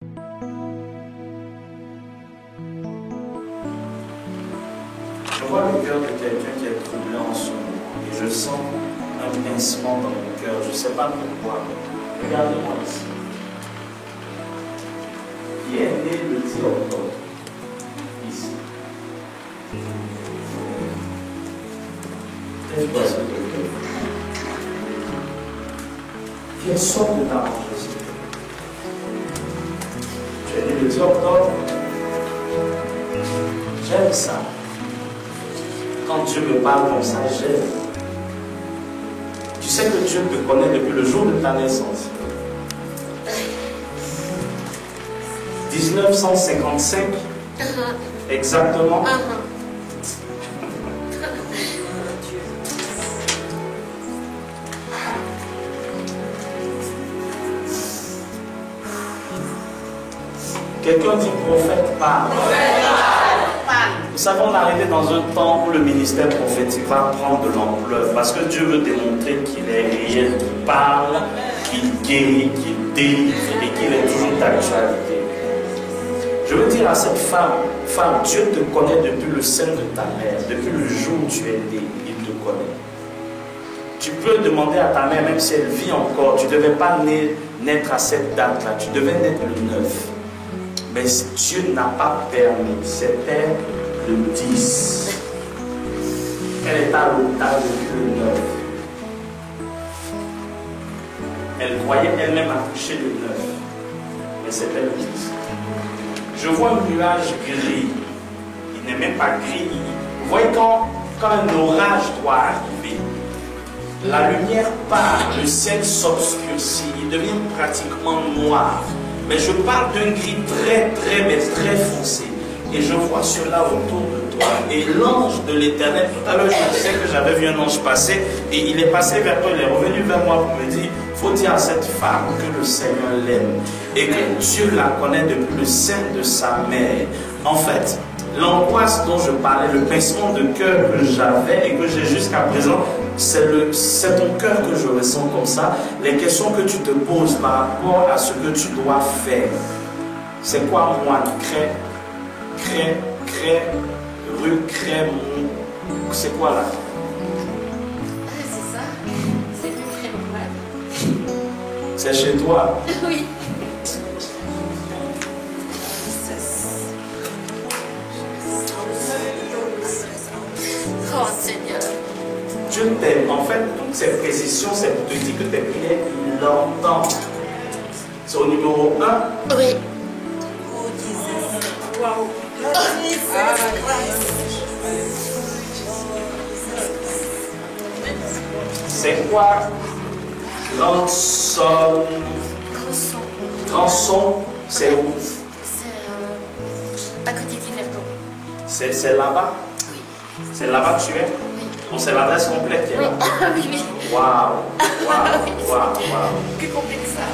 Je vois le cœur de quelqu'un qui est troublé en ce moment. Et je sens un pincement dans mon cœur. Je ne sais pas pourquoi. Regardez-moi ici. Qui est né le 10 octobre. Ici. Quelle sorte de dangerosité? Tu es né le 10 octobre. J'aime ça. Quand Dieu me parle comme ça, j'aime. Tu sais que Dieu te connaît depuis le jour de ta naissance. 1955, exactement. Quelqu'un dit prophète parle. Nous savons, on est arrivé dans un temps où le ministère prophétique va prendre de l'ampleur parce que Dieu veut démontrer qu'il est réel, qu'il parle, qu'il guérit, qu'il délivre et qu'il est toujours d'actualité. Je veux dire à cette femme, Dieu te connaît depuis le sein de ta mère, depuis le jour où tu es né, il te connaît. Tu peux demander à ta mère, même si elle vit encore, tu ne devais pas naître à cette date-là, tu devais naître le 9. Mais Dieu n'a pas permis, c'était le 10. Elle est à l'hôpital depuis le 9. Elle croyait elle-même accoucher le 9. Mais c'était le 10. Je vois un nuage gris. Il n'est même pas gris. Vous voyez quand un orage doit arriver, la lumière part, le ciel s'obscurcit, il devient pratiquement noir. Mais je parle d'un gris mais très foncé. Et je vois cela autour de toi. Et l'ange de l'Éternel, tout à l'heure je disais que j'avais vu un ange passer, et il est passé vers toi, il est revenu vers moi pour me dire, il faut dire à cette femme que le Seigneur l'aime, et que Dieu la connaît depuis le sein de sa mère. En fait, l'angoisse dont je parlais, le pincement de cœur que j'avais et que j'ai jusqu'à présent, c'est ton cœur que je ressens comme ça. Les questions que tu te poses par rapport à ce que tu dois faire. C'est quoi moi? Rue Crème. C'est quoi là? C'est ça. C'est du crème. C'est chez toi? Oui. Oh Seigneur. Dieu t'aime. En fait, toutes ces précisions, c'est pour te dire que tes prières, il l'entend. C'est au numéro 1. Oui. Wow. C'est quoi? Rançon, c'est où? C'est à côté d'Yverton. C'est là-bas? Oui. C'est là-bas que tu es? Oui. Bon, c'est l'adresse complète qui est là. Oui, oui. Waouh! Que complexe ça.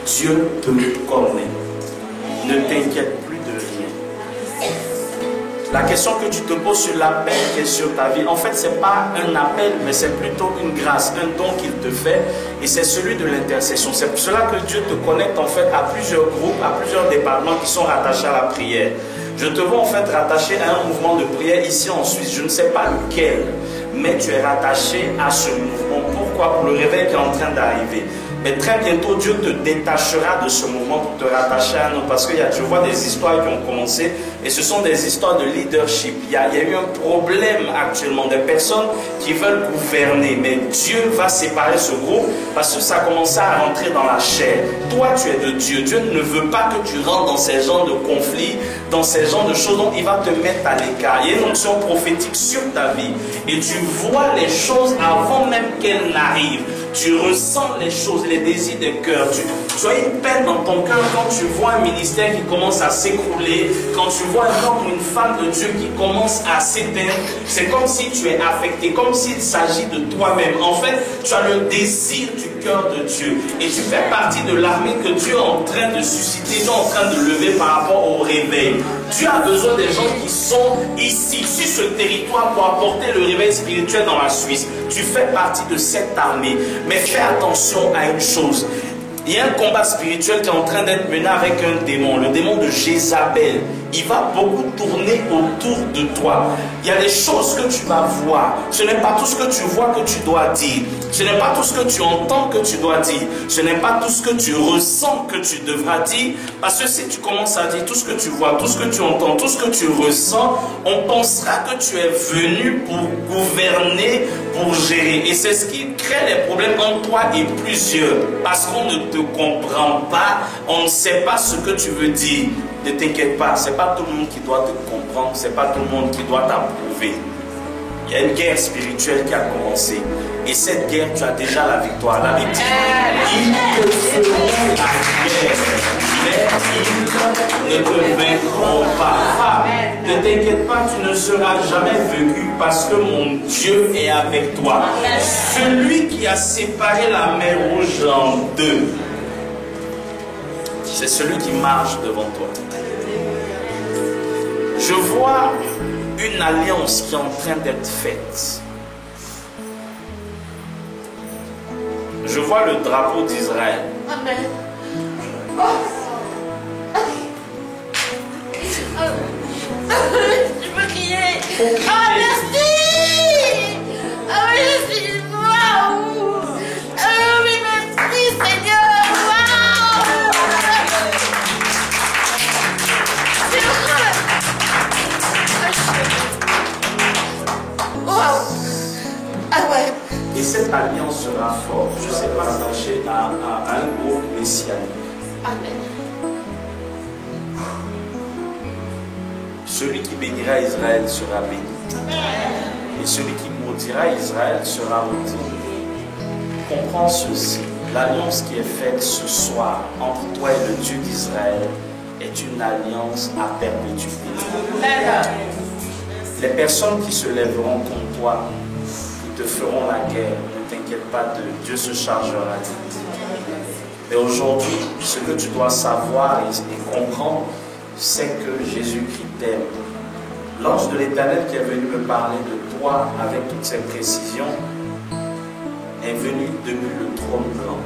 Dieu te connaît. Ne t'inquiète plus de rien. La question que tu te poses sur l'appel qui est sur ta vie, en fait, ce n'est pas un appel, mais c'est plutôt une grâce, un don qu'il te fait, et c'est celui de l'intercession. C'est pour cela que Dieu te connecte en fait à plusieurs groupes, à plusieurs départements qui sont rattachés à la prière. Je te vois en fait rattaché à un mouvement de prière ici en Suisse, je ne sais pas lequel, mais tu es rattaché à ce mouvement. Pourquoi? Pour le réveil qui est en train d'arriver. Mais très bientôt, Dieu te détachera de ce mouvement pour te rattacher à un autre. Parce que je vois des histoires qui ont commencé et ce sont des histoires de leadership. Il y a eu un problème actuellement, des personnes qui veulent gouverner. Mais Dieu va séparer ce groupe parce que ça a commencé à rentrer dans la chair. Toi, tu es de Dieu. Dieu ne veut pas que tu rentres dans ces genres de conflits, dans ces genres de choses. Donc, il va te mettre à l'écart. Il y a une onction prophétique sur ta vie. Et tu vois les choses avant même qu'elles n'arrivent. Tu ressens les choses, les désirs des cœurs. Tu as une peine dans ton cœur quand tu vois un ministère qui commence à s'écrouler, quand tu vois un homme ou une femme de Dieu qui commence à s'éteindre. C'est comme si tu es affecté, comme s'il s'agit de toi-même. En fait, tu as le désir du cœur cœur de Dieu. Et tu fais partie de l'armée que Dieu est en train de susciter, Dieu est en train de lever par rapport au réveil. Dieu a besoin des gens qui sont ici, sur ce territoire, pour apporter le réveil spirituel dans la Suisse. Tu fais partie de cette armée. Mais fais attention à une chose. Il y a un combat spirituel qui est en train d'être mené avec un démon, le démon de Jézabel. Il va beaucoup tourner autour de toi. Il y a des choses que tu vas voir. Ce n'est pas tout ce que tu vois que tu dois dire. Ce n'est pas tout ce que tu entends que tu dois dire. Ce n'est pas tout ce que tu ressens que tu devras dire. Parce que si tu commences à dire tout ce que tu vois, tout ce que tu entends, tout ce que tu ressens, on pensera que tu es venu pour gouverner, pour gérer. Et c'est ce qui crée les problèmes entre toi et plusieurs. Parce qu'on ne te comprend pas, on ne sait pas ce que tu veux dire. Ne t'inquiète pas, ce n'est pas tout le monde qui doit te comprendre, ce n'est pas tout le monde qui doit t'approuver. Il y a une guerre spirituelle qui a commencé. Et cette guerre, tu as déjà la victoire. La Bible dit, ils te feront la guerre, mais ils ne te vaincront pas. Ne t'inquiète pas, tu ne seras jamais vaincu parce que mon Dieu est avec toi. Celui qui a séparé la mer Rouge en deux, c'est celui qui marche devant toi. Je vois une alliance qui est en train d'être faite. Je vois le drapeau d'Israël. Amen. Je veux crier. Ah, merci. Ah oui, je suis waouh. Ah oui, merci Seigneur. Waouh. Ah ouais. Et cette alliance sera forte. Je ne sais pas s'attacher à un groupe messianique. Amen. Celui qui bénira Israël sera béni. Et celui qui maudira Israël sera maudit. Comprends ceci. L'alliance qui est faite ce soir entre toi et le Dieu d'Israël est une alliance à perpétuité. Les personnes qui se lèveront contre toi, qui te feront la guerre, ne t'inquiète pas d'eux, Dieu se chargera d'eux. Mais aujourd'hui, ce que tu dois savoir et comprendre, c'est que Jésus-Christ t'aime. L'ange de l'Éternel qui est venu me parler de toi avec toutes ces précisions est venu depuis le trône blanc,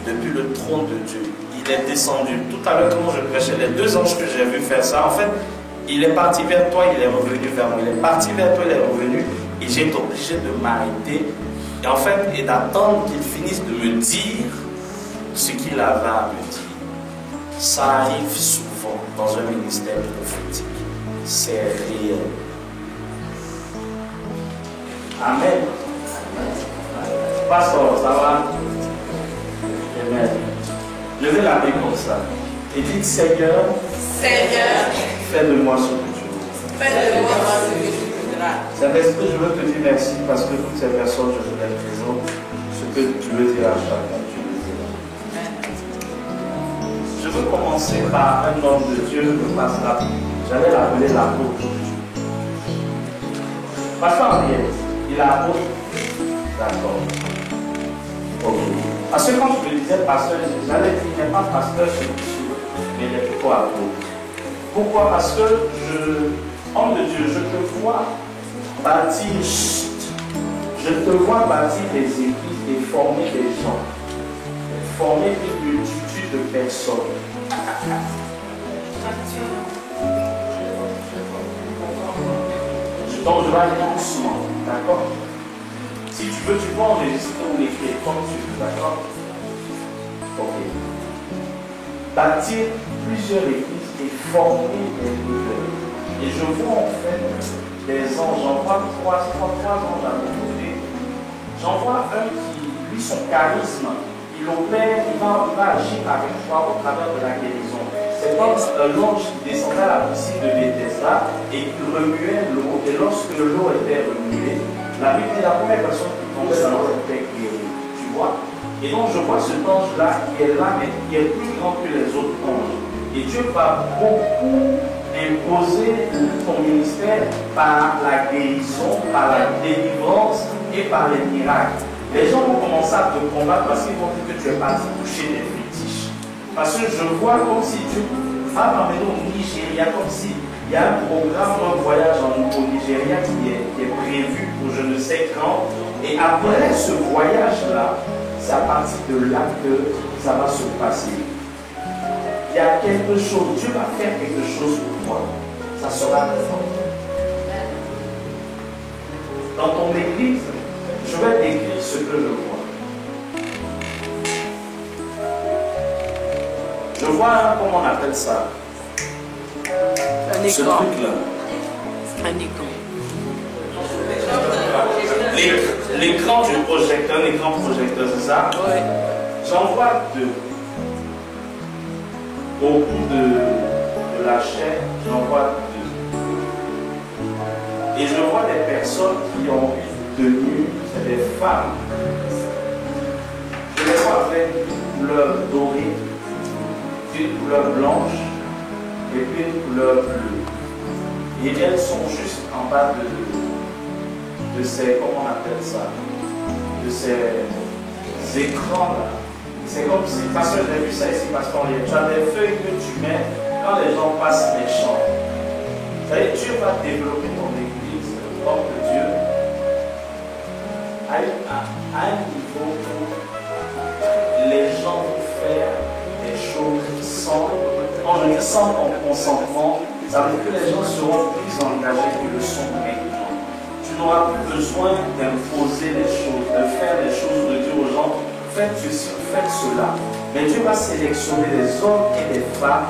depuis le trône de Dieu. Il est descendu. Tout à l'heure, quand je prêchais, les deux anges que j'ai vu faire ça, en fait, il est parti vers toi, il est revenu vers moi. Il est parti vers toi, il est revenu. Et j'ai été obligé de m'arrêter et en fait, et d'attendre qu'il finisse de me dire ce qu'il avait à me dire. Ça arrive souvent dans un ministère prophétique. C'est réel. Amen. Pasteur, ça va? Amen. Je vais l'appeler comme ça. Et dites Seigneur, fais de moi ce que tu veux. Saint-Esprit, je veux te dire merci parce que toutes ces personnes, je les présente ce que tu veux dire à chacun. Je veux commencer par un homme de Dieu, le pasteur. J'allais l'appeler l'apôtre. Pasteur Henriette, il est apôtre. D'accord. Ok. Parce que quand je me disais pasteur, j'allais dire qu'il n'est pas pasteur chez Dieu, mais il est plutôt apôtre. Pourquoi? Parce que homme de Dieu, je te vois bâtir, des églises et former des gens, former une multitude de personnes. Donc je vais aller doucement, d'accord? Si tu veux, tu peux enregistrer ou l'écrire comme tu veux, d'accord? Ok. Bâtir plusieurs églises et former des leaders. Et je vois en fait des anges, j'en vois trois anges à mon côté. J'en vois un qui, lui, son charisme, il opère, il va agir avec toi au travers de la guérison. C'est comme l'ange qui descendait à la piscine de Bethesda et qui remuait l'eau. Et lorsque l'eau était remuée, la Bible dit la première personne qui tombait dans l'eau était guérie. Tu vois? Et donc je vois cet ange-là qui est là, mais qui est plus grand que les autres anges. Et Dieu va beaucoup imposer ton ministère par la guérison, par la délivrance et par les miracles. Les gens vont commencer à te combattre parce qu'ils vont dire que tu es parti toucher des fétiches. Parce que je vois comme si Dieu va m'amener au Nigeria, comme si il y a un programme, un voyage au Nigeria qui est prévu pour je ne sais quand. Et après ce voyage-là, c'est à partir de là que ça va se passer. Il y a quelque chose, Dieu va faire quelque chose pour toi. Ça sera fort. Dans ton église, je vais décrire ce que je vois. Je vois, comment on appelle ça? Ce truc-là. Un écran. L'écran du projecteur, un écran projecteur, c'est ça? Oui. J'en vois deux. Au bout de la chaîne, j'en vois deux. Et je vois des personnes qui ont une tenue, c'est des femmes. Je les vois avec une couleur dorée, une couleur blanche et puis une couleur bleue. Et elles sont juste en bas de ces, comment on appelle ça, de ces écrans-là. C'est comme si, parce que j'ai vu ça ici, parce qu'on tu as des feuilles que tu mets quand les gens passent les champs. Vous savez, Dieu va développer ton église, l'homme de Dieu, à un niveau où les gens vont faire des choses sans ton consentement. Ça veut dire que les gens seront plus engagés qu'ils le sont maintenant. Tu n'auras plus besoin d'imposer les choses, de faire les choses, de dire aux gens, faites ceci, faites cela. Mais Dieu va sélectionner des hommes et des femmes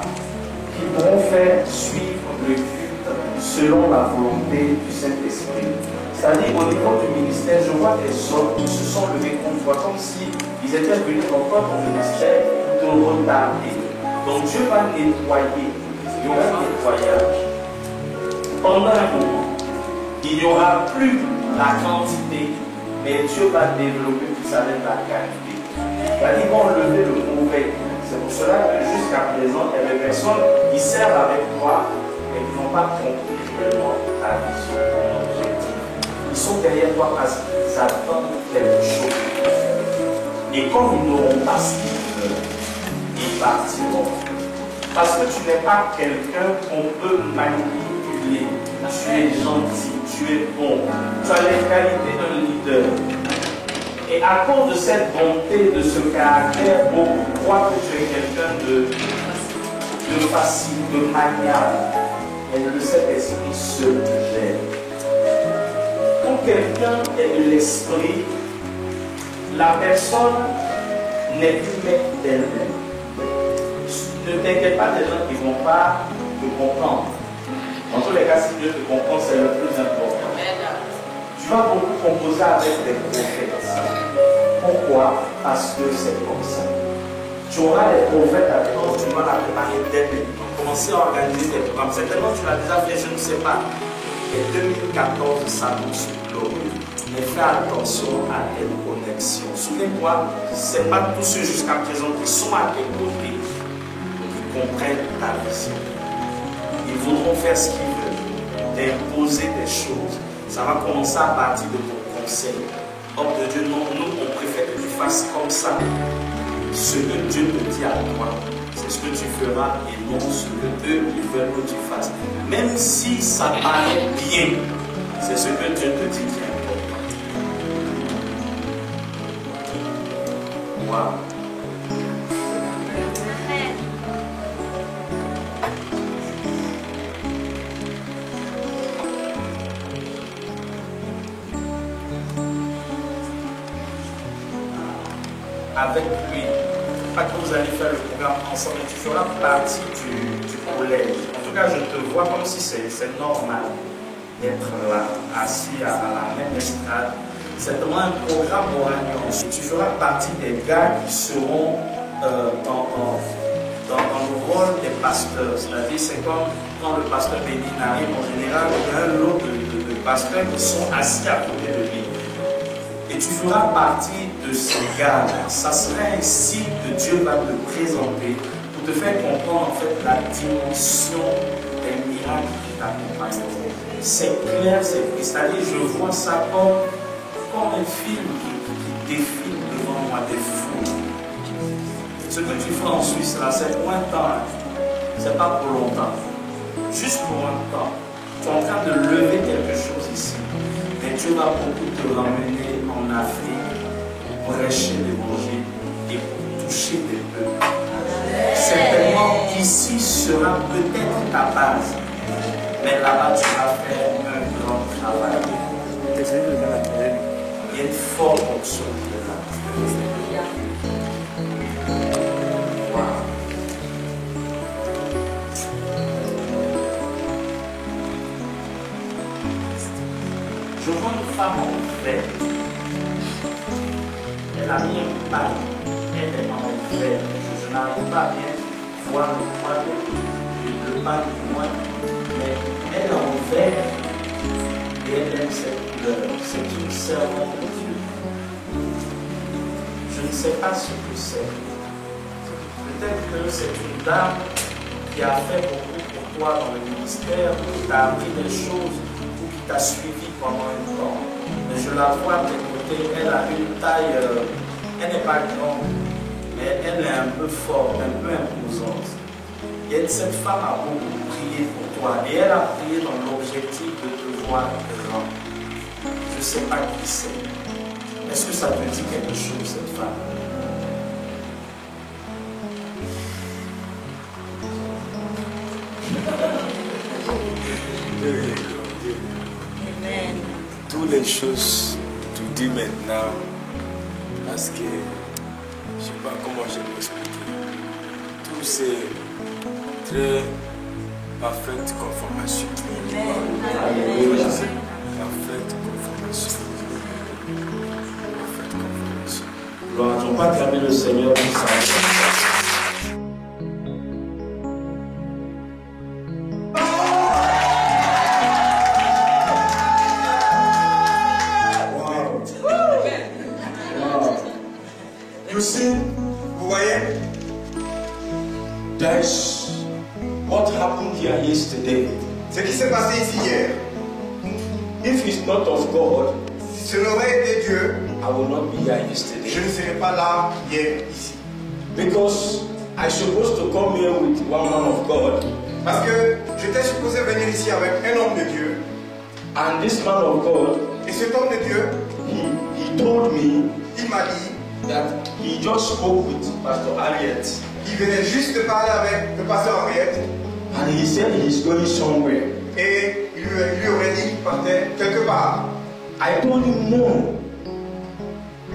qui pourront faire suivre le culte selon la volonté du Saint-Esprit. C'est-à-dire au niveau du ministère, je vois des hommes qui se sont levés contre toi comme s'ils étaient venus dans ton ministère pour te retarder. Donc Dieu va nettoyer. Il y aura un nettoyage. Pendant un moment, il n'y aura plus la quantité, mais Dieu va développer plus avec la qualité. Ils vont lever le mauvais. C'est pour cela que jusqu'à présent, il y a des personnes qui servent avec toi et qui n'ont pas compris vraiment ta vision, ton objectif. Ils sont derrière toi parce qu'ils attendent quelque chose. Et comme ils n'auront pas ce qu'ils veulent, ils partiront. Parce que tu n'es pas quelqu'un qu'on peut manipuler. Tu es gentil, tu es bon. Tu as les qualités d'un leader. Et à cause de cette bonté, de ce caractère, beaucoup croient que tu es quelqu'un de facile, de maniable. Et le Saint-Esprit se gère. Quand quelqu'un est de l'esprit, la personne n'est plus maître d'elle-même. Ne t'inquiète pas des gens qui ne vont pas te comprendre. Dans tous les cas, si Dieu te comprend, c'est le plus important. Tu vas beaucoup composer avec des prophètes. Pourquoi? Parce que c'est comme ça. Tu auras les prophètes avec toi, tu vas la préparer dès maintenant. Commencer à organiser des programmes. Certainement, tu l'as déjà fait, je ne sais pas. Et 2014 s'annonce glorieux. Mais fais attention à tes connexions. Souviens-toi, ce n'est pas tous ceux jusqu'à présent qui sont à tes côtés qui comprennent ta vision. Ils voudront faire ce qu'ils veulent, t'imposer des choses. Ça va commencer à partir de ton conseil. Homme de Dieu, non, nous, on préfère que tu fasses comme ça. Ce que Dieu te dit à toi, c'est ce que tu feras et non ce que eux ils veulent que tu fasses. Même si ça paraît bien, c'est ce que Dieu te dit qui est important. Wow. Avec lui, pas que vous allez faire le programme ensemble, mais tu feras partie du collège. En tout cas, je te vois comme si c'est normal d'être là, assis à la même estrade. C'est vraiment un programme oragnant. Tu feras partie des gars qui seront dans le rôle des pasteurs. C'est-à-dire, c'est comme quand le pasteur béni arrive, en général, il y a un lot de pasteurs qui sont assis à côté de lui. Et tu feras partie de ces gars-là. Ça sera ainsi que Dieu va te présenter pour te faire comprendre en fait la dimension des miracles qui t'accompagnent. C'est clair, c'est c'est-à-dire je vois ça comme un film qui défilent devant moi des fous. Ce que tu fais en Suisse là, c'est pour un temps, hein. C'est pas pour longtemps. Juste pour un temps. Tu es en train de lever quelque chose ici. Mais Dieu va beaucoup te ramener en Afrique pour prêcher l'évangile et pour toucher des peuples. Certainement ici sera peut-être ta base. Mais là-bas tu vas faire un grand travail. Il y a une forte onction qui est là. Wow. Je vois une femme en fer. Elle a mis un paille. Elle est en fer. Je n'arrive pas à bien voir le poids de paille du moins. Mais elle est en fer. Et elle aime cette couleur. C'est une servante de Dieu. Je ne sais pas ce que c'est. Peut-être que c'est une dame qui a fait beaucoup pour toi dans le ministère, qui t'a appris des choses, ou qui t'a suivi pendant un temps. Mais je la vois de côté, elle a une taille, elle n'est pas grande, mais elle est un peu forte, un peu imposante. Et cette femme a beaucoup prié pour toi, et elle a prié dans l'objectif de te voir grand. Je ne sais pas qui c'est. Est-ce que ça te dit quelque chose, cette femme? Amen. Toutes les choses, tu dis maintenant, parce que je ne sais pas comment je vais expliquer. Tout c'est très parfaite conformation. Amen. Parfaite conformation. Parfaite conformation. Gloire, on va acclamer le Seigneur pour ça. You see, vous voyez, that's what happened here yesterday. Ce qui s'est passé ici hier, If it's not of God, si ce n'aurait été Dieu, I will not be here je yesterday. ne serais pas là hier ici. Because I supposed to come here with one man of God, Parce que j'étais supposé venir ici avec un homme de Dieu. and this man of God, Et cet homme de Dieu, he told me il m'a dit that he just spoke with Pastor Harriet, qu'il venait juste de parler avec le pasteur Henriette. and he said he's going somewhere. Et il lui aurait dit qu'il partait quelque part. I told him no.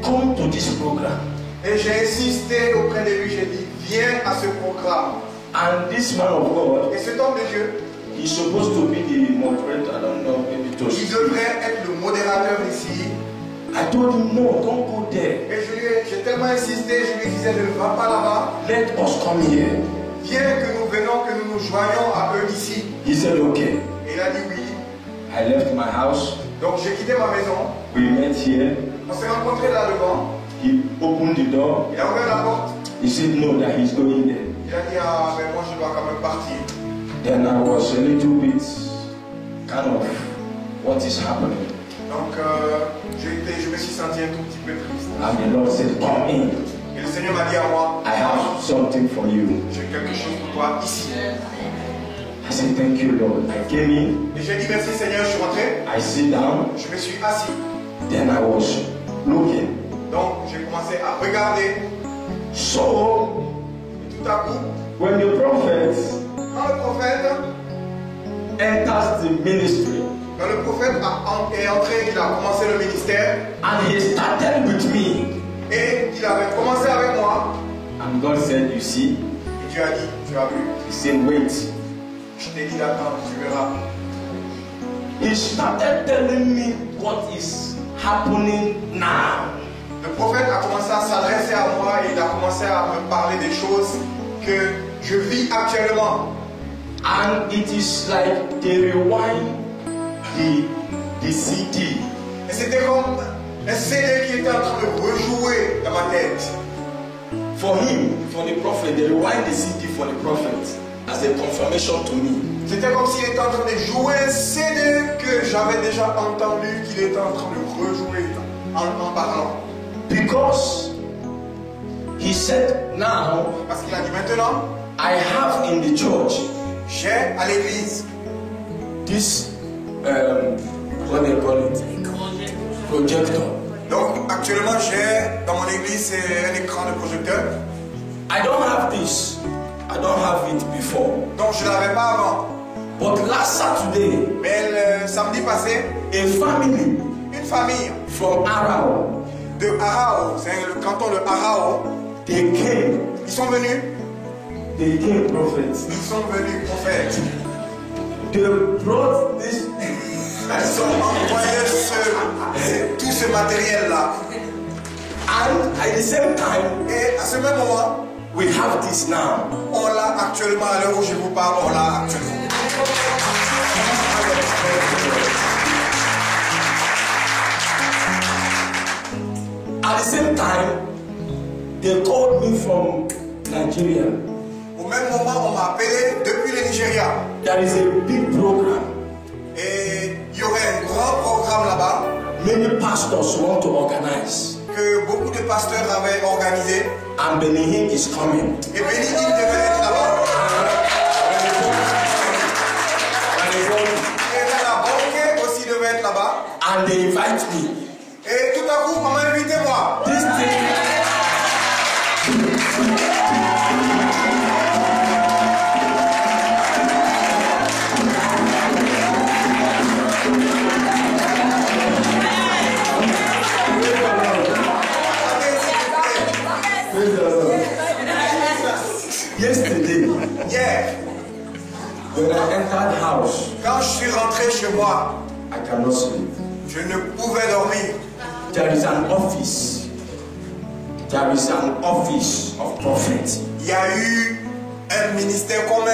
Come to this program. Et j'ai insisté auprès de lui, j'ai dit, viens à ce programme. And this man of God, Et cet homme de Dieu, he's supposed to be the moderator. I don't know, maybe il Tosh. devrait être le modérateur ici. I told him no, don't go there. Et j'ai tellement insisté, je lui disais, ne va pas là-bas. Let us come here. Viens que nous venons, que nous nous joignons à eux ici. He said okay. Et il a dit oui. I left my house. Donc j'ai quitté ma maison. We met here. On s'est rencontrés là devant. He opened the door. Il a ouvert la porte. He said no, that he's going there. Il a dit, ah, mais moi je dois quand même partir. Then I was a little bit kind of what is happening. Donc je me suis senti un tout petit peu triste. And the Lord said, come in. Et le Seigneur m'a dit à moi, I have something for you. j'ai quelque chose pour toi ici. I said, thank you, Lord. I came in. Et j'ai dit merci Seigneur, je suis rentré. I sit down. Je me suis assis. Then I was looking. Donc j'ai commencé à regarder. So, Et tout à coup, when the prophet quand le prophète enters the ministry est entré, il a commencé le ministère. and he started with me, Et il avait commencé avec moi. and God said, you see, Et Dieu a dit, tu as vu. he said, wait. Je t'ai dit d'attendre, tu verras. He started telling me what is happening now. Le prophète a commencé à s'adresser à moi et il a commencé à me parler des choses que je vis actuellement. And it is like they rewind the CD. Et c'était comme un CD qui était en train de rejouer dans ma tête. For him, for the prophet, they rewind the CD for the prophet as a confirmation to me. C'était comme s'il était en train de jouer un CD que j'avais déjà entendu qu'il était en train de rejouer en parlant. Because he said now, Parce qu'il a dit maintenant, I have in the church j'ai à l'église this, what they call it, projector. Donc actuellement j'ai dans mon église c'est un écran de projecteur. I don't have this. I don't have it before. Donc je l'avais pas avant. But last Saturday, Mais le samedi passé, a family une famille from Arao, de Arao, c'est le canton de Arao, they came. ils sont venus Prophets. Ils sont venus prophètes. They brought this. Ils ont envoyé tout ce matériel là. And at the same time, Et à ce même moment, we have this now. on l'a actuellement, à l'heure où je vous parle, on l'a actuellement. At the same time, they called me from Nigeria. Au même moment, on m'a appelé depuis le Nigeria. There is a big program. Et il y aurait un grand programme là-bas Many pastors want to organize. que beaucoup de pasteurs avaient organisé. And Benihin is coming. Et Béni, il devait être là-bas. Et la banque aussi devait être là-bas. And they invite me. Et tout à coup, on m'a invité moi. This thing. Yesterday, Hier, when I entered the house, quand je suis rentré chez moi, I cannot sleep. je ne pouvais dormir. There is an office. There is an office of prophet. Il y a eu un ministère comme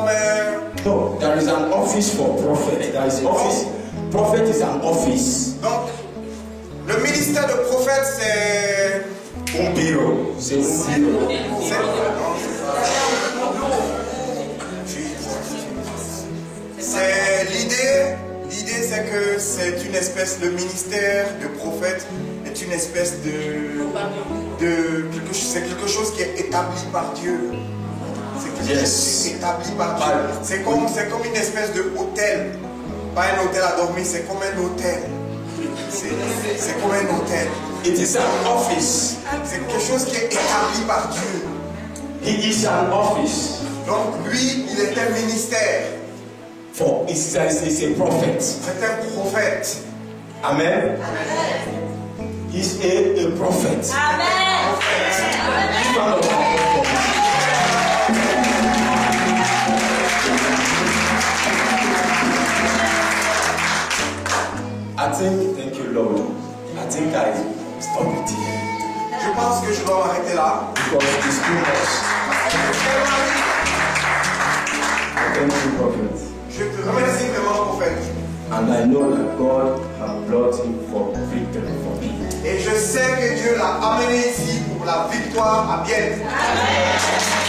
un... No, there is an office for prophet. There is office. Prophet is an office. Donc, le ministère de prophète, c'est... Un bureau. C'est un bureau. C'est l'idée c'est que c'est une espèce de ministère de prophète, est une espèce c'est quelque chose qui est établi par Dieu. C'est quelque chose qui est établi par Dieu. C'est comme une espèce de hôtel. Pas un hôtel à dormir, c'est comme un hôtel. C'est comme un hôtel. It is an office. C'est quelque chose qui est établi par Dieu. He is an office. Donc lui, il est un ministère. For is a prophet. C'est un prophète. Amen. He's a prophet. Amen. I think, thank you, Lord. I think I stop it here Je pense que je dois m'arrêter là. because it's too much. Thank you, prophet. Je te remercie vraiment, prophète. And I know that God has brought him for victory for me. Et je sais que Dieu l'a amené ici pour la victoire à Bienne. Amen.